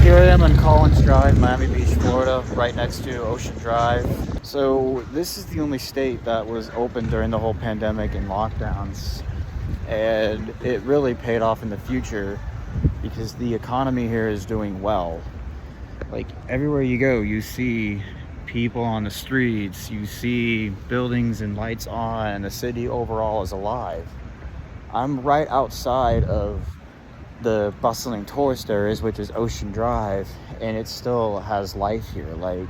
Here I am on Collins Drive, Miami Beach, Florida, right next to Ocean Drive. So this is the only state that was open during the whole pandemic and lockdowns. And it really paid off in the future because the economy here is doing well. Like everywhere you go, you see people on the streets, you see buildings and lights on, the city overall is alive. I'm right outside of the bustling tourist areas, which is Ocean Drive, and it still has life here. Like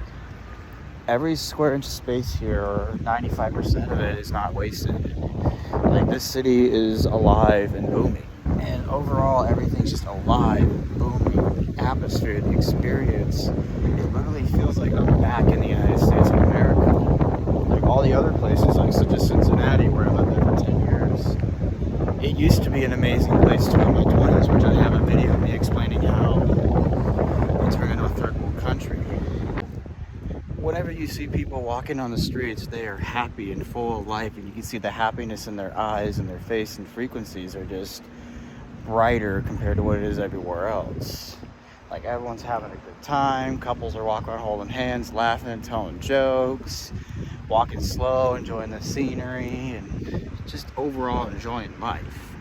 every square inch of space here, or 95% of it, is not wasted. Like this city is alive and booming, and overall everything's just alive, booming. Atmosphere, the experience, it literally feels like I'm back in the United States of America. Like all the other places, like such as Cincinnati, where I lived there for 10 years. It used to be an amazing place too in my 20s, which I have a video of me explaining how it turned into a third world country. Whenever you see people walking on the streets, they are happy and full of life, and you can see the happiness in their eyes and their face, and frequencies are just brighter compared to what it is everywhere else. Like everyone's having a good time, couples are walking around holding hands, laughing and telling jokes, walking slow, enjoying the scenery, and just overall enjoying life.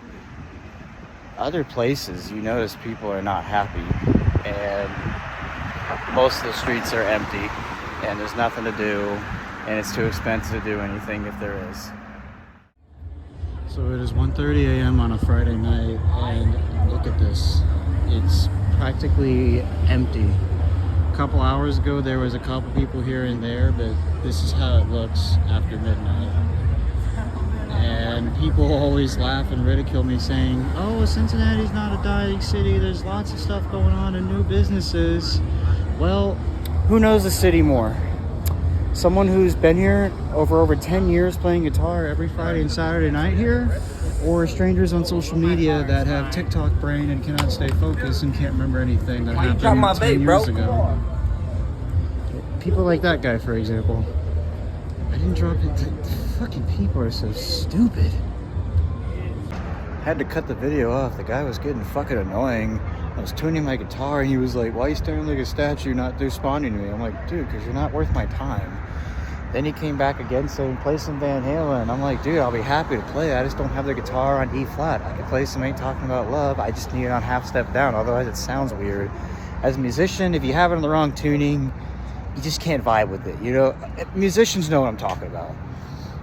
Other places, you notice people are not happy, and most of the streets are empty, and there's nothing to do, and it's too expensive to do anything if there is. So it is 1:30 a.m. on a Friday night, and look at this. It's practically empty. A couple hours ago there was a couple people here and there, but this is how it looks after midnight. And people always laugh and ridicule me saying, oh, Cincinnati's not a dying city, there's lots of stuff going on and new businesses. Well, who knows the city more? Someone who's been here over 10 years playing guitar every Friday and Saturday night here, or strangers on social media that have TikTok brain and cannot stay focused and can't remember anything that happened 10 years ago. People like that guy, for example. I didn't drop it. Fucking people are so stupid. Had to cut the video off. The guy was getting fucking annoying. I was tuning my guitar and he was like, why are you staring like a statue, not responding to me? I'm like, dude, because you're not worth my time. Then he came back again saying, play some Van Halen. I'm like, dude, I'll be happy to play. I just don't have the guitar on E flat. I can play some Ain't Talking About Love. I just need it on half step down. Otherwise it sounds weird. As a musician, if you have it on the wrong tuning, you just can't vibe with it. You know, musicians know what I'm talking about.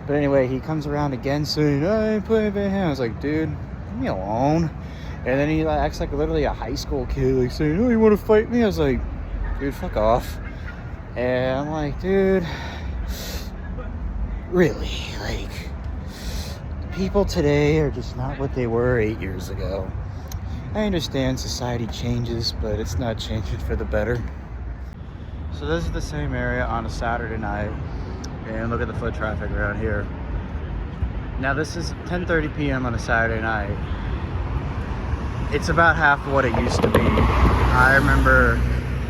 But anyway, he comes around again saying, I ain't playing Van Halen. I was like, dude, leave me alone. And then he acts like literally a high school kid, like saying, oh, you want to fight me? I was like, dude, fuck off. And I'm like, dude, really? Like, people today are just not what they were 8 years ago. I understand society changes, but it's not changing for the better. So this is the same area on a Saturday night, and look at the foot traffic around here. Now this is 10:30 p.m. on a Saturday night. It's about half of what it used to be. I remember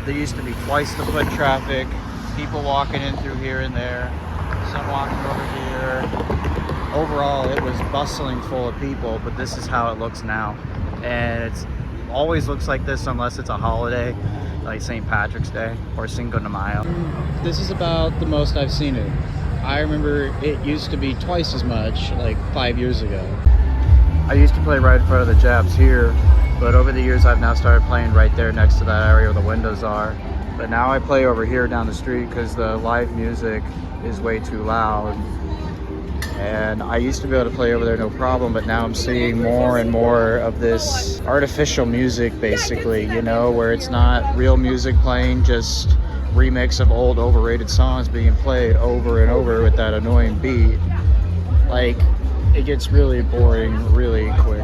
there used to be twice the foot traffic, people walking in through here and there, some walking over here. Overall, it was bustling full of people, but this is how it looks now. And it always looks like this unless it's a holiday, like St. Patrick's Day or Cinco de Mayo. This is about the most I've seen it. I remember it used to be twice as much, like 5 years ago. I used to play right in front of the Japs here, but over the years I've now started playing right there next to that area where the windows are. But now I play over here down the street because the live music is way too loud. And I used to be able to play over there no problem, but now I'm seeing more and more of this artificial music, basically, you know, where it's not real music playing, just remix of old overrated songs being played over and over with that annoying beat. Like, it gets really boring really quick.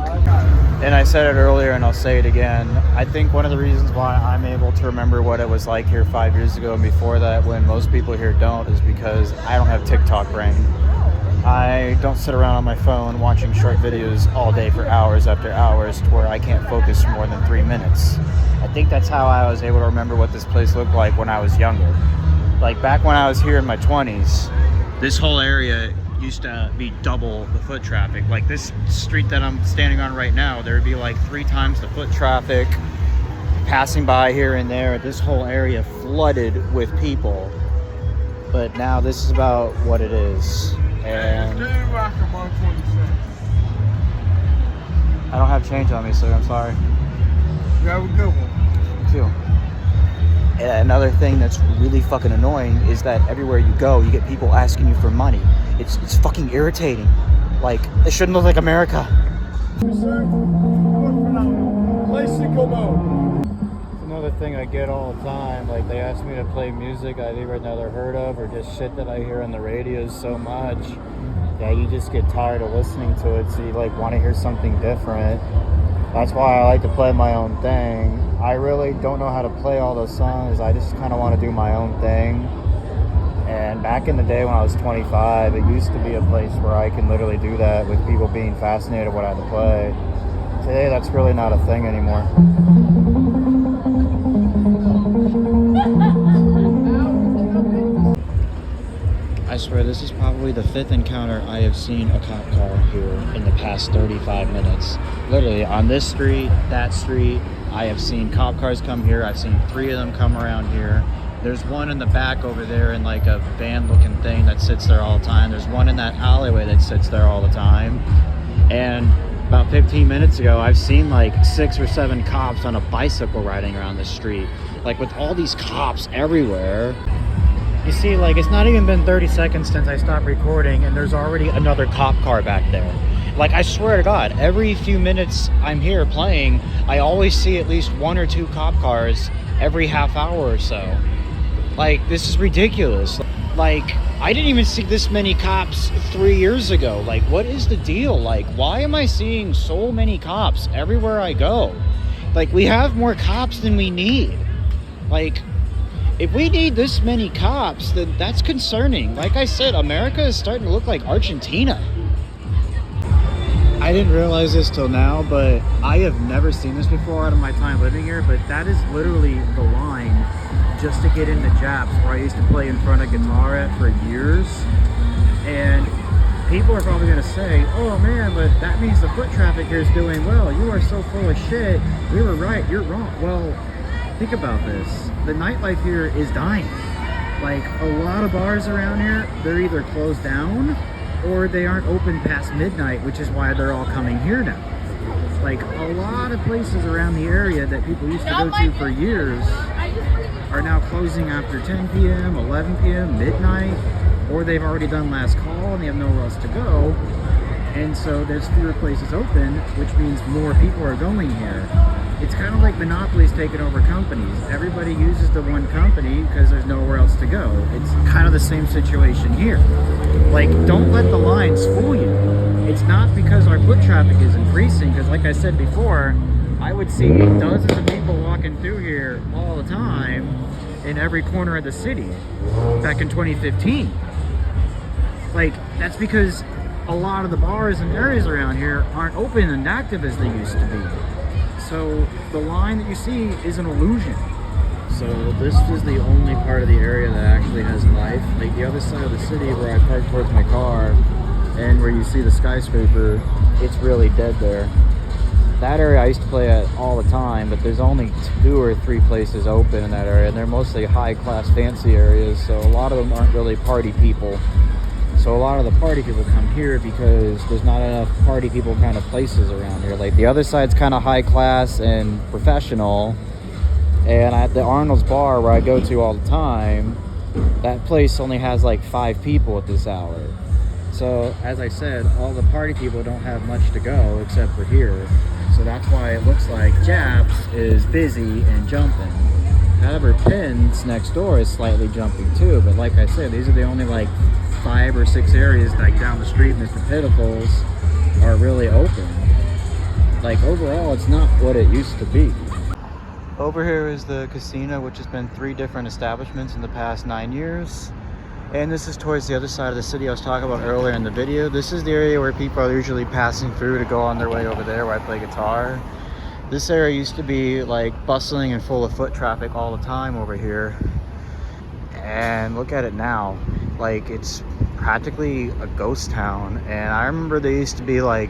And I said it earlier and I'll say it again. I think one of the reasons why I'm able to remember what it was like here 5 years ago and before that, when most people here don't, is because I don't have TikTok brain. I don't sit around on my phone watching short videos all day for hours after hours to where I can't focus for more than 3 minutes. I think that's how I was able to remember what this place looked like when I was younger. Like back when I was here in my 20s, this whole area used to be double the foot traffic. Like this street that I'm standing on right now, there would be like 3 times the foot traffic. passing by here and there. This whole area flooded with people. But now this is about what it is. And I don't have change on me, sir. I'm sorry. You have a good one. Too. And another thing that's really fucking annoying is that everywhere you go, you get people asking you for money. It's fucking irritating. Like, it shouldn't look like America. Another thing I get all the time, like they ask me to play music I've either never heard of or just shit that I hear on the radio so much. Yeah, you just get tired of listening to it, so you like want to hear something different. That's why I like to play my own thing. I really don't know how to play all those songs. I just kind of want to do my own thing. And back in the day when I was 25, it used to be a place where I can literally do that with people being fascinated with what I had to play. Today, that's really not a thing anymore. I swear, this is probably the 5th encounter I have seen a cop car here in the past 35 minutes. Literally, on this street, that street, I have seen cop cars come here. I've seen 3 of them come around here. There's one in the back over there in like a van-looking thing that sits there all the time. There's one in that alleyway that sits there all the time. And about 15 minutes ago, I've seen like 6 or 7 cops on a bicycle riding around the street. Like with all these cops everywhere. You see, like, it's not even been 30 seconds since I stopped recording, and there's already another cop car back there. Like, I swear to God, every few minutes I'm here playing, I always see at least 1 or 2 cop cars every half hour or so. Like, this is ridiculous. Like, I didn't even see this many cops 3 years ago. Like, what is the deal? Like, why am I seeing so many cops everywhere I go? Like, we have more cops than we need. Like, if we need this many cops, then that's concerning. Like I said, America is starting to look like Argentina. I didn't realize this till now, but I have never seen this before out of my time living here, but that is literally the line just to get into Japs, where I used to play in front of guitar at for years. And people are probably going to say, oh man, but that means the foot traffic here is doing well. You are so full of shit. We were right, you're wrong. Well, think about this. The nightlife here is dying. Like, a lot of bars around here, they're either closed down or they aren't open past midnight, which is why they're all coming here now. Like, a lot of places around the area that people used to go to for years are now closing after 10 p.m., 11 p.m., midnight, or they've already done last call and they have nowhere else to go. And so there's fewer places open, which means more people are going here. It's kind of like monopolies taking over companies. Everybody uses the one company because there's nowhere else to go. It's kind of the same situation here. Like, don't let the lines fool you. It's not because our foot traffic is increasing, because like I said before, I would see dozens of people walking through here all the time in every corner of the city back in 2015. Like, that's because a lot of the bars and areas around here aren't open and active as they used to be. So the line that you see is an illusion. So this is the only part of the area that actually has life. Like the other side of the city where I park towards my car and where you see the skyscraper, it's really dead there. That area I used to play at all the time, but there's only 2 or 3 places open in that area, and they're mostly high-class, fancy areas, so a lot of them aren't really party people. So a lot of the party people come here because there's not enough party people kind of places around here. Like the other side's kind of high class and professional. And at the Arnolds bar where I go to all the time, that place only has like 5 people at this hour. So as I said, all the party people don't have much to go except for here. So that's why it looks like Japs is busy and jumping. However, Penn's next door is slightly jumping too. But like I said, these are the only like 5 or 6 areas like down the street, Mr. Pitiful's, are really open. Like overall, it's not what it used to be. Over here is the casino, which has been 3 different establishments in the past 9 years. And this is towards the other side of the city I was talking about earlier in the video. This is the area where people are usually passing through to go on their way over there where I play guitar. This area used to be like bustling and full of foot traffic all the time over here. And look at it now. Like, it's practically a ghost town. And I remember there used to be like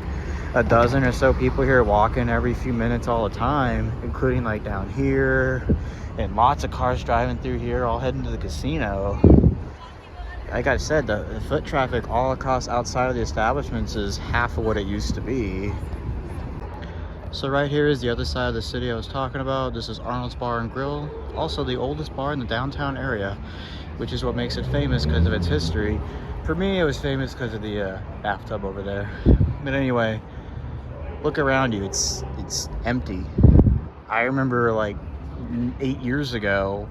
a dozen or so people here walking every few minutes all the time, including like down here, and lots of cars driving through here all heading to the casino. Like I said, the foot traffic all across outside of the establishments is half of what it used to be. So right here is the other side of the city I was talking about. This is Arnolds Bar and Grill, also the oldest bar in the downtown area, which is what makes it famous because of its history. For me, it was famous because of the bathtub over there. But anyway, look around you, it's empty. I remember like 8 years ago,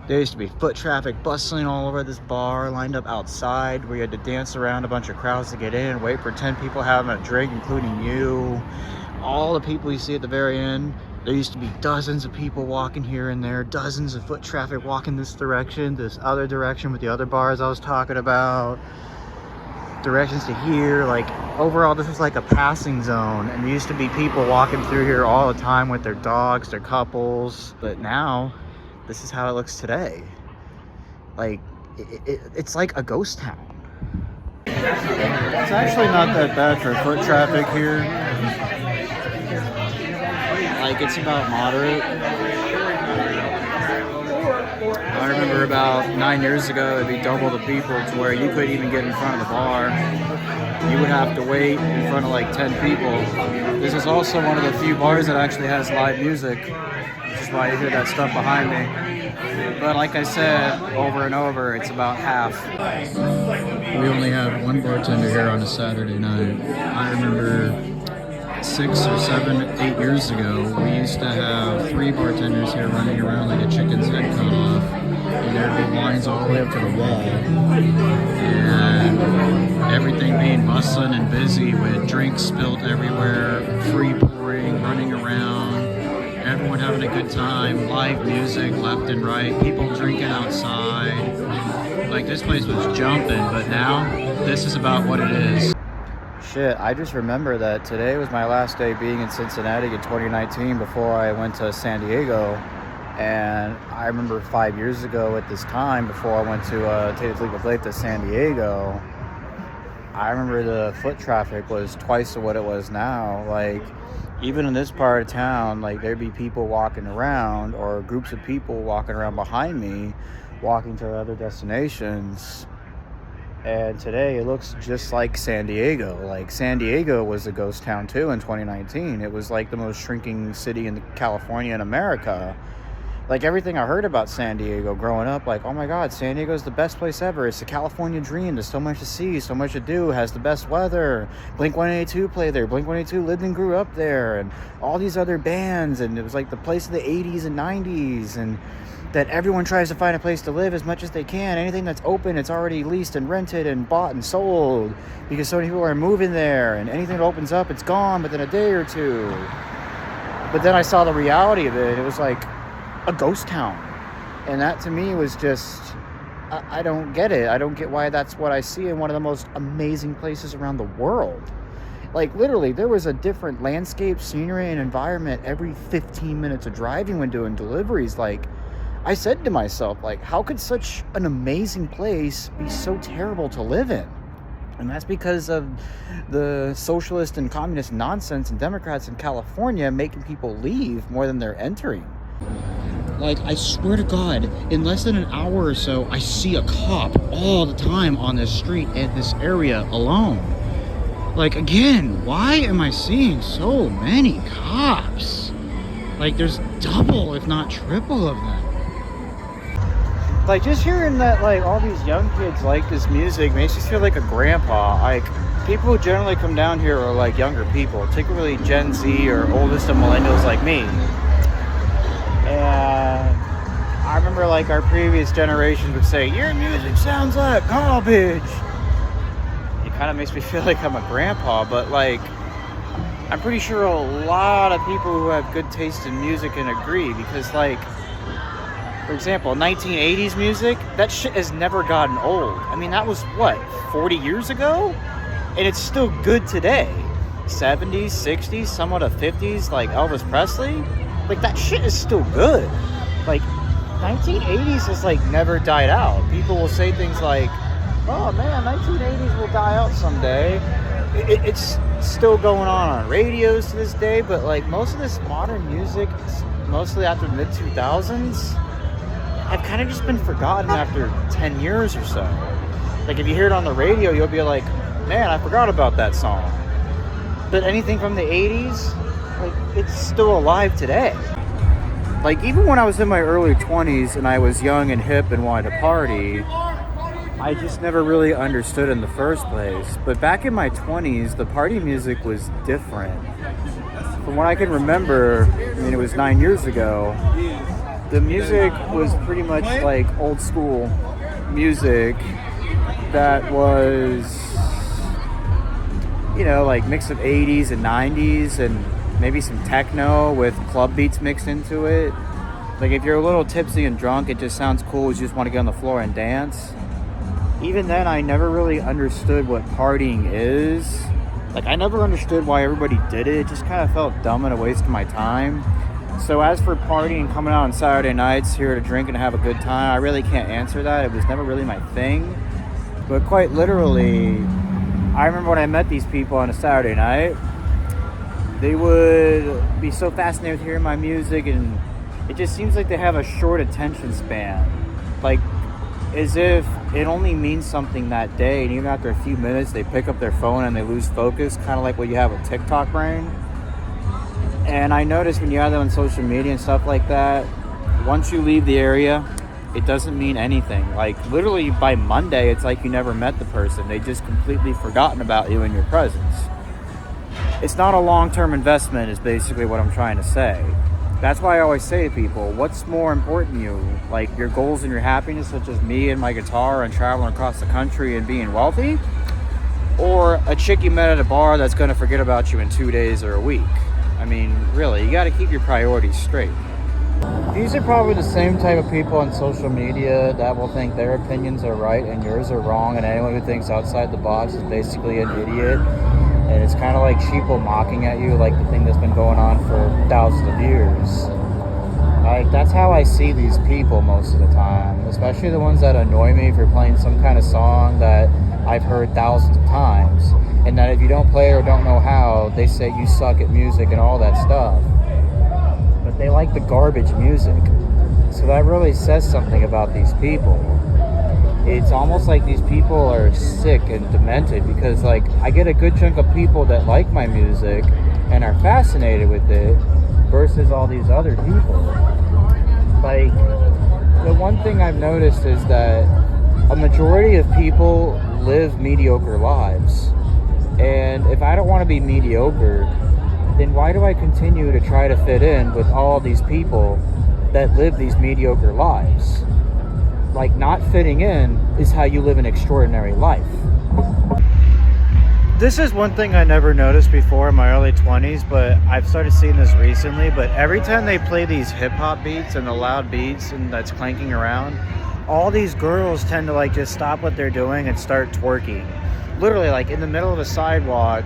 there used to be foot traffic bustling all over this bar, lined up outside, where you had to dance around a bunch of crowds to get in, wait for 10 people having a drink, including you. All the people you see at the very end, there used to be dozens of people walking here and there, dozens of foot traffic walking this direction, this other direction with the other bars I was talking about, directions to here. Like overall, this was like a passing zone, and there used to be people walking through here all the time with their dogs, their couples. But now, this is how it looks today. Like, it's like a ghost town. It's actually not that bad for foot traffic here. Like, it's about moderate. I remember about 9 years ago, it'd be double the people to where you couldn't even get in front of the bar. You would have to wait in front of like 10 people. This is also one of the few bars that actually has live music, which is why you hear that stuff behind me. But like I said, over and over, it's about half. We only have one bartender here on a Saturday night. I remember 6 or 7, 8 years ago, we used to have 3 bartenders here running around like a chicken's head cut off, and there'd be lines all the way up to the wall, and everything being bustling and busy with drinks spilled everywhere, free pouring, running around, everyone having a good time, live music left and right, people drinking outside. Like, this place was jumping, but now this is about what it is. Shit, I just remember that today was my last day being in Cincinnati in 2019 before I went to San Diego. And I remember 5 years ago at this time, before I went to take Legal Blade to San Diego, I remember the foot traffic was twice of what it was now. Like, even in this part of town, like, there'd be people walking around, or groups of people walking around behind me, walking to other destinations. And today it looks just like San Diego. Like, San Diego was a ghost town too in 2019. It was like the most shrinking city in California and America. Like, everything I heard about San Diego growing up, like, oh my God, San Diego's the best place ever. It's the California dream. There's so much to see, so much to do, has the best weather. Blink-182 played there. Blink-182 lived and grew up there, and all these other bands, and it was like the place of the 80s and 90s, and that everyone tries to find a place to live as much as they can. Anything that's open, it's already leased and rented and bought and sold, because so many people are moving there, and anything that opens up, it's gone within a day or two. But then I saw the reality of it. It was like a ghost town, and that to me was just, I don't get it. I don't get why that's what I see in one of the most amazing places around the world. Like, literally, there was a different landscape, scenery, and environment every 15 minutes of driving when doing deliveries. Like, I said to myself, like, how could such an amazing place be so terrible to live in? And that's because of the socialist and communist nonsense and Democrats in California making people leave more than they're entering. Like, I swear to God, in less than an hour or so, I see a cop all the time on this street in this area alone. Like, again, why am I seeing so many cops? Like, there's double, if not triple of them. Like, just hearing that, like, all these young kids like this music makes me feel like a grandpa. Like, people who generally come down here are, like, younger people, particularly Gen Z or oldest of millennials like me. And I remember, like, our previous generations would say, your music sounds like garbage. It kind of makes me feel like I'm a grandpa, but, like, I'm pretty sure a lot of people who have good taste in music can agree, because, like, for example, 1980s music, that shit has never gotten old. I mean, that was, what, 40 years ago? And it's still good today. 70s, 60s, somewhat of 50s, like Elvis Presley. Like, that shit is still good. Like, 1980s has, like, never died out. People will say things like, oh, man, 1980s will die out someday. It's still going on radios to this day, but like most of this modern music, mostly after the mid 2000s, I've kind of just been forgotten after 10 years or so. Like if you hear it on the radio, you'll be like, man, I forgot about that song. But anything from the 80s, like it's still alive today. Like even when I was in my early 20s and I was young and hip and wanted to party, I just never really understood in the first place. But back in my 20s, the party music was different. From what I can remember, I mean, it was 9 years ago, the music was pretty much like old school music that was, you know, like mix of 80s and 90s and maybe some techno with club beats mixed into it. Like if you're a little tipsy and drunk, it just sounds cool. You just want to get on the floor and dance. Even then, I never really understood what partying is. Like, I never understood why everybody did it. It just kind of felt dumb and a waste of my time. So as for partying, coming out on Saturday nights here to drink and have a good time, I really can't answer that. It was never really my thing. But quite literally, I remember when I met these people on a Saturday night, they would be so fascinated with hearing my music, and it just seems like they have a short attention span. Like, as if it only means something that day, and even after a few minutes they pick up their phone and they lose focus, kind of like what you have with TikTok brain. And I noticed when you have them on social media and stuff like that, once you leave the area, it doesn't mean anything. Like literally by Monday, it's like you never met the person. They just completely forgotten about you and your presence. It's not a long-term investment is basically what I'm trying to say. That's why I always say to people, what's more important to you? Like your goals and your happiness, such as me and my guitar and traveling across the country and being wealthy? Or a chick you met at a bar that's going to forget about you in 2 days or a week? I mean, really, you got to keep your priorities straight. These are probably the same type of people on social media that will think their opinions are right and yours are wrong, and anyone who thinks outside the box is basically an idiot. And it's kind of like sheeple mocking at you, like the thing that's been going on for thousands of years. Like, that's how I see these people most of the time, especially the ones that annoy me for playing some kind of song that I've heard thousands of times. And that if you don't play it or don't know how, they say you suck at music and all that stuff. But they like the garbage music. So that really says something about these people. It's almost like these people are sick and demented, because like I get a good chunk of people that like my music and are fascinated with it versus all these other people. Like the one thing I've noticed is that a majority of people live mediocre lives. And if I don't want to be mediocre, then why do I continue to try to fit in with all these people that live these mediocre lives? Like, not fitting in is how you live an extraordinary life. This is one thing I never noticed before in my early 20s, but I've started seeing this recently. But every time they play these hip-hop beats and the loud beats and that's clanking around, all these girls tend to like just stop what they're doing and start twerking. Literally, like in the middle of a sidewalk,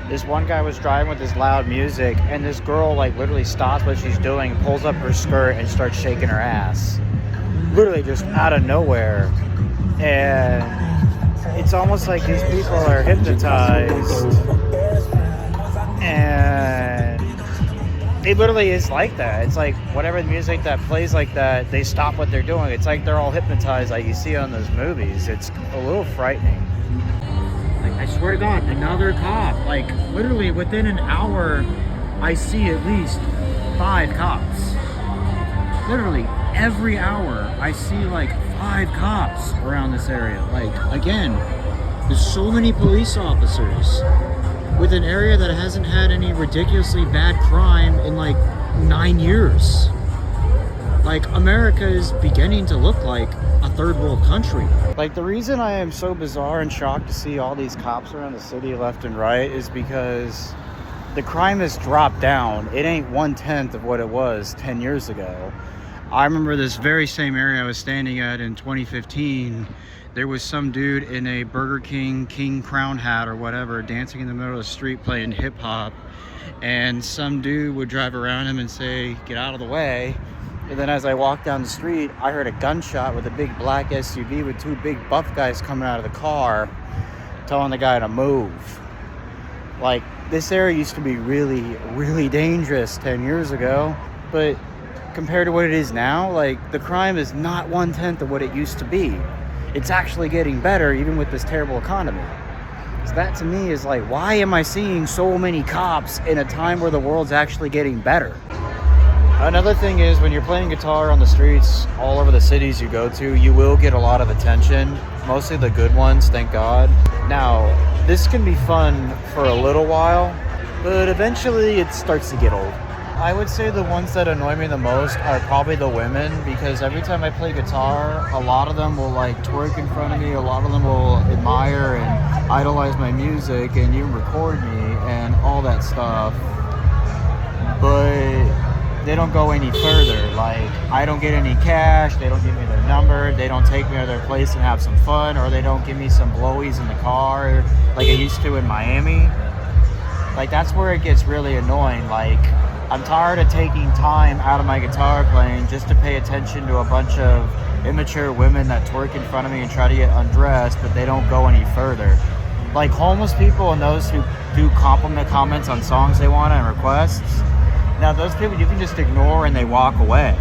this one guy was driving with this loud music, and this girl like literally stops what she's doing, pulls up her skirt, and starts shaking her ass. Literally just out of nowhere. And it's almost like these people are hypnotized, and it literally is like that. It's like whatever the music that plays like that, they stop what they're doing. It's like they're all hypnotized like you see on those movies. It's a little frightening. Like, I swear to God, another cop. Like literally within an hour, I see at least 5 cops. Literally every hour I see like 5 cops around this area. Like, again, there's so many police officers with an area that hasn't had any ridiculously bad crime in like 9 years. Like, America is beginning to look like a third world country. Like, the reason I am so bizarre and shocked to see all these cops around the city left and right is because the crime has dropped down. It ain't 1/10 of what it was 10 years ago. I remember this very same area I was standing at in 2015. There was some dude in a Burger King crown hat or whatever dancing in the middle of the street playing hip hop, and some dude would drive around him and say, "Get out of the way." And then as I walked down the street, I heard a gunshot with a big black SUV with 2 big buff guys coming out of the car telling the guy to move. Like, this area used to be really, really dangerous 10 years ago, but compared to what it is now, like, the crime is not 1/10 of what it used to be. It's actually getting better, even with this terrible economy. So that to me is like, why am I seeing so many cops in a time where the world's actually getting better? Another thing is, when you're playing guitar on the streets all over the cities you go to, you will get a lot of attention, mostly the good ones, thank God. Now, this can be fun for a little while, but eventually it starts to get old. I would say the ones that annoy me the most are probably the women, because every time I play guitar, a lot of them will like twerk in front of me, a lot of them will admire and idolize my music and even record me and all that stuff, but they don't go any further. Like, I don't get any cash, they don't give me their number, they don't take me to their place and have some fun, or they don't give me some blowies in the car like I used to in Miami. Like, that's where it gets really annoying. Like, I'm tired of taking time out of my guitar playing just to pay attention to a bunch of immature women that twerk in front of me and try to get undressed, but they don't go any further. Like, homeless people and those who do compliment comments on songs they want and requests, now those people you can just ignore and they walk away.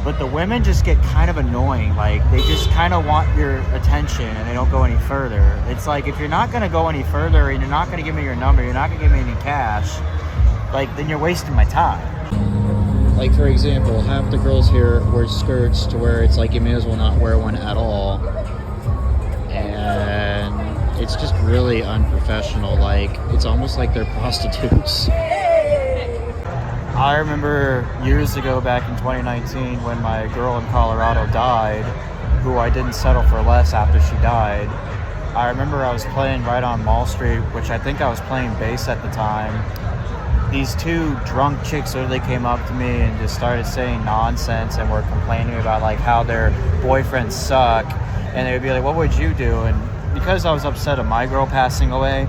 But the women just get kind of annoying. Like, they just kind of want your attention and they don't go any further. It's like, if you're not going to go any further and you're not going to give me your number, you're not going to give me any cash, like, then you're wasting my time. Like, for example, half the girls here wear skirts to where it's like you may as well not wear one at all. And it's just really unprofessional. Like, it's almost like they're prostitutes. I remember years ago, back in 2019, when my girl in Colorado died, who I didn't settle for less after she died. I remember I was playing right on Mall Street, which I think I was playing bass at the time. These two drunk chicks literally came up to me and just started saying nonsense and were complaining about like how their boyfriends suck, and they would be like, what would you do? And because I was upset at my girl passing away,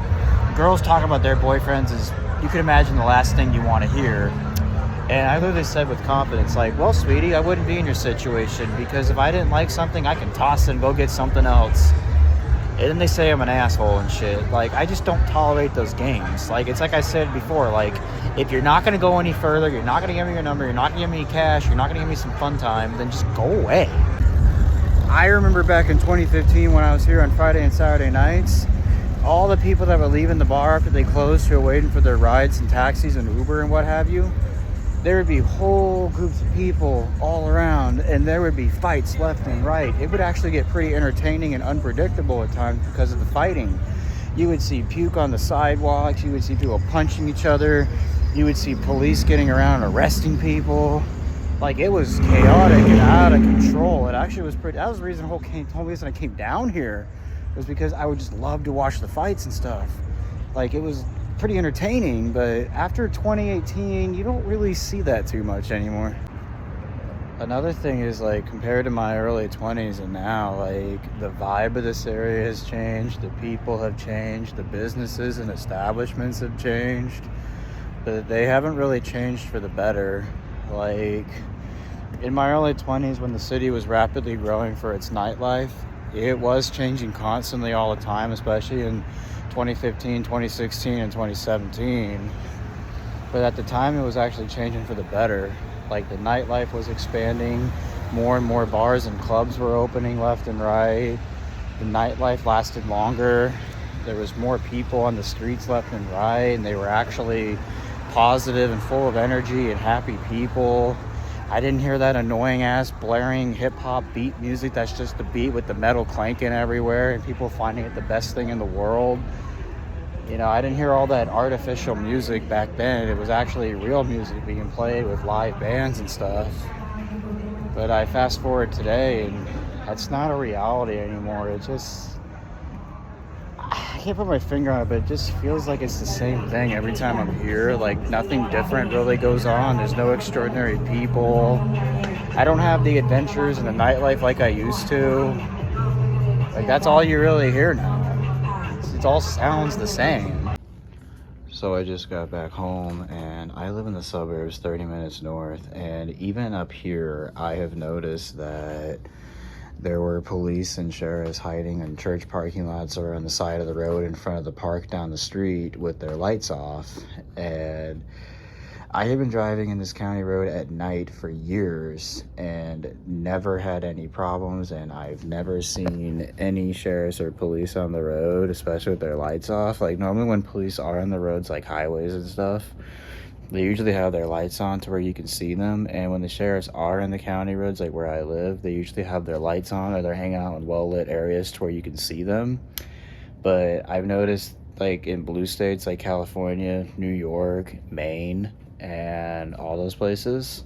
girls talking about their boyfriends is, you can imagine, the last thing you want to hear. And I literally said with confidence, like, well, sweetie, I wouldn't be in your situation, because if I didn't like something, I can toss it and go get something else. And then they say I'm an asshole and shit. Like, I just don't tolerate those games. Like, it's like I said before, like, if you're not going to go any further, you're not going to give me your number, you're not going to give me any cash, you're not going to give me some fun time, then just go away. I remember back in 2015 when I was here on Friday and Saturday nights, all the people that were leaving the bar after they closed who were waiting for their rides and taxis and Uber and what have you, there would be whole groups of people all around, and there would be fights left and right. It would actually get pretty entertaining and unpredictable at times because of the fighting. You would see puke on the sidewalks, you would see people punching each other, you would see police getting around arresting people. Like, it was chaotic and out of control. It actually was pretty, that was the reason, whole reason I came down here, was because I would just love to watch the fights and stuff. Like, it was pretty entertaining, but after 2018, you don't really see that too much anymore. Another thing is, like, compared to my early 20s and now, like, the vibe of this area has changed, the people have changed, the businesses and establishments have changed, but they haven't really changed for the better. Like, in my early 20s, when the city was rapidly growing for its nightlife, it was changing constantly all the time, especially in 2015, 2016, and 2017. But at the time, it was actually changing for the better. Like, the nightlife was expanding, more and more bars and clubs were opening left and right. The nightlife lasted longer. There was more people on the streets left and right, and they were actually positive and full of energy and happy people. I didn't hear that annoying ass blaring hip-hop beat music that's just the beat with the metal clanking everywhere and people finding it the best thing in the world. You know, I didn't hear all that artificial music back then. It was actually real music being played with live bands and stuff. But I fast forward today, and that's not a reality anymore. It just, I can't put my finger on it, but it just feels like it's the same thing every time I'm here. Like, nothing different really goes on. There's no extraordinary people. I don't have the adventures and the nightlife like I used to. Like, that's all you really hear now. It all sounds the same. So I just got back home, and I live in the suburbs 30 minutes north, and even up here I have noticed that there were police and sheriffs hiding in church parking lots or on the side of the road in front of the park down the street with their lights off. And I have been driving in this county road at night for years and never had any problems, and I've never seen any sheriffs or police on the road, especially with their lights off. Like, normally when police are on the roads, like highways and stuff, they usually have their lights on to where you can see them. And when the sheriffs are in the county roads, like where I live, they usually have their lights on, or they're hanging out in well-lit areas to where you can see them. But I've noticed, like in blue states like California, New York, Maine, and all those places,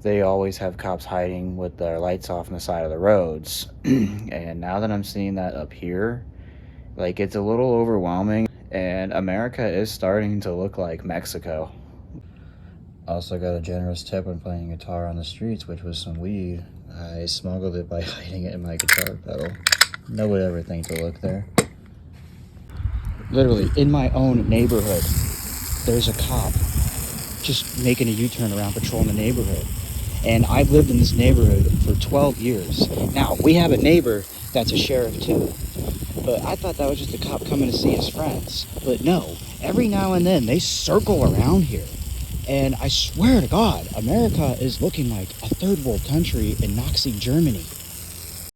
they always have cops hiding with their lights off on the side of the roads. And now that I'm seeing that up here, like, it's a little overwhelming, and America is starting to look like Mexico. Also got a generous tip when playing guitar on the streets, which was some weed. I smuggled it by hiding it in my guitar pedal. No one would ever think to look there. Literally, in my own neighborhood, there's a cop just making a U-turn around patrolling the neighborhood. And I've lived in this neighborhood for 12 years. Now, we have a neighbor that's a sheriff too. But I thought that was just a cop coming to see his friends. But no, every now and then they circle around here. And I swear to God, America is looking like a third world country in Nazi Germany.